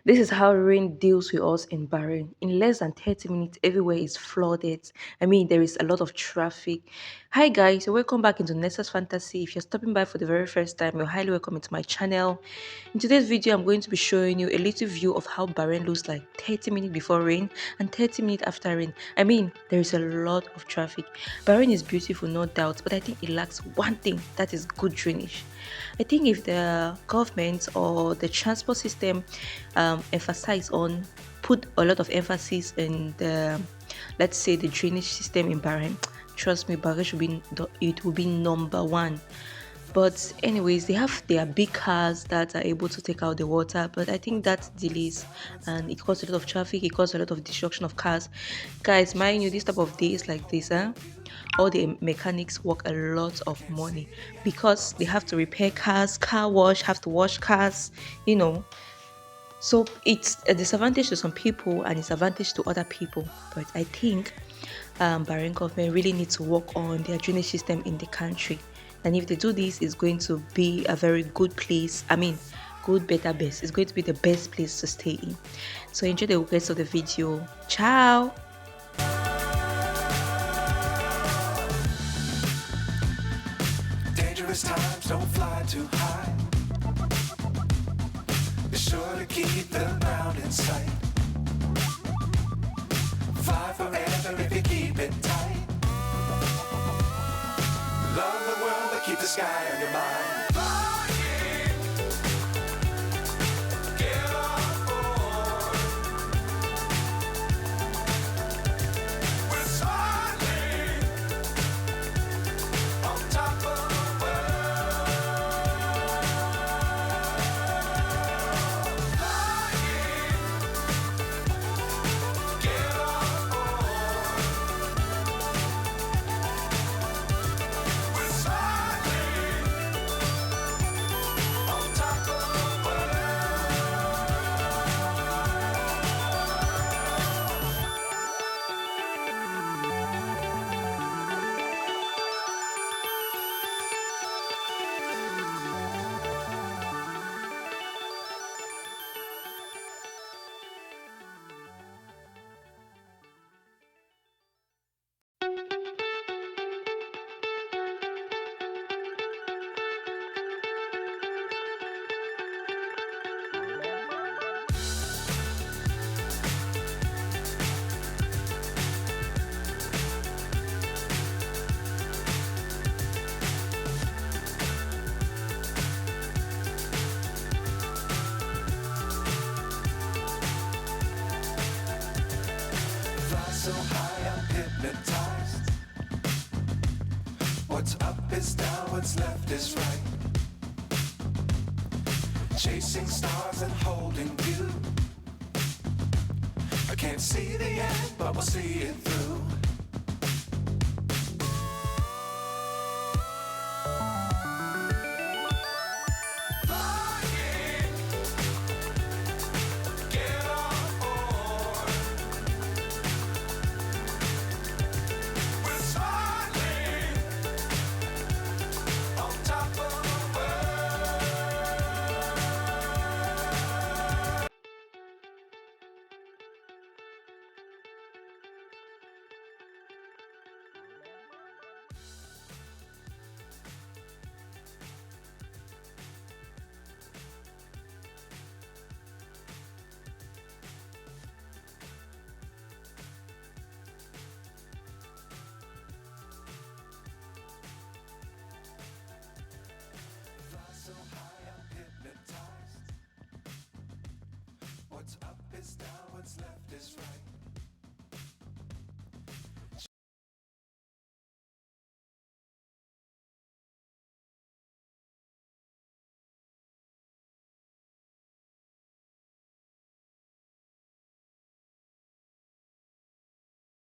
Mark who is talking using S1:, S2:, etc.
S1: This is how rain deals with us in Bahrain. In less than 30 minutes, everywhere is flooded. I mean, there is a lot of traffic. Hi guys, welcome back into Nessa's Fantasy. If you're stopping by for the very first time, you're highly welcome to my channel. In today's video, I'm going to be showing you a little view of how Bahrain looks like 30 minutes before rain and 30 minutes after rain. I mean, there is a lot of traffic. Bahrain is beautiful, no doubt, but I think it lacks one thing, that is good drainage. I think if the government or the transport system emphasize on put a lot of emphasis in the, let's say, the drainage system in Bahrain, trust me, Bahrain should be, it will be number one. But anyways, they have their big cars that are able to take out the water, but I think that delays and it causes a lot of traffic, it causes a lot of destruction of cars. Guys, mind you, this type of days like this, all the mechanics work a lot of money because they have to repair cars, car wash, have to wash cars, you know. So it's a disadvantage to some people and it's advantage to other people. But I think Bahrain government really needs to work on their drainage system in the country. And if they do this, it's going to be a very good place. I mean, good, better, best. It's going to be the best place to stay in. So enjoy the rest of the video. Ciao!
S2: Dangerous times, don't fly too high. Be sure to keep the ground in sight. Fly forever if you keep it tight. Love the world, but keep the sky on your mind. Flying, get on board. We're smiling on top of the world. Flying, get on board. We're smiling on top of the world. Fly so high, I'm hypnotized. What's up is down, what's left is right. Chasing stars and holding you. I can't see the end, but we'll see it through.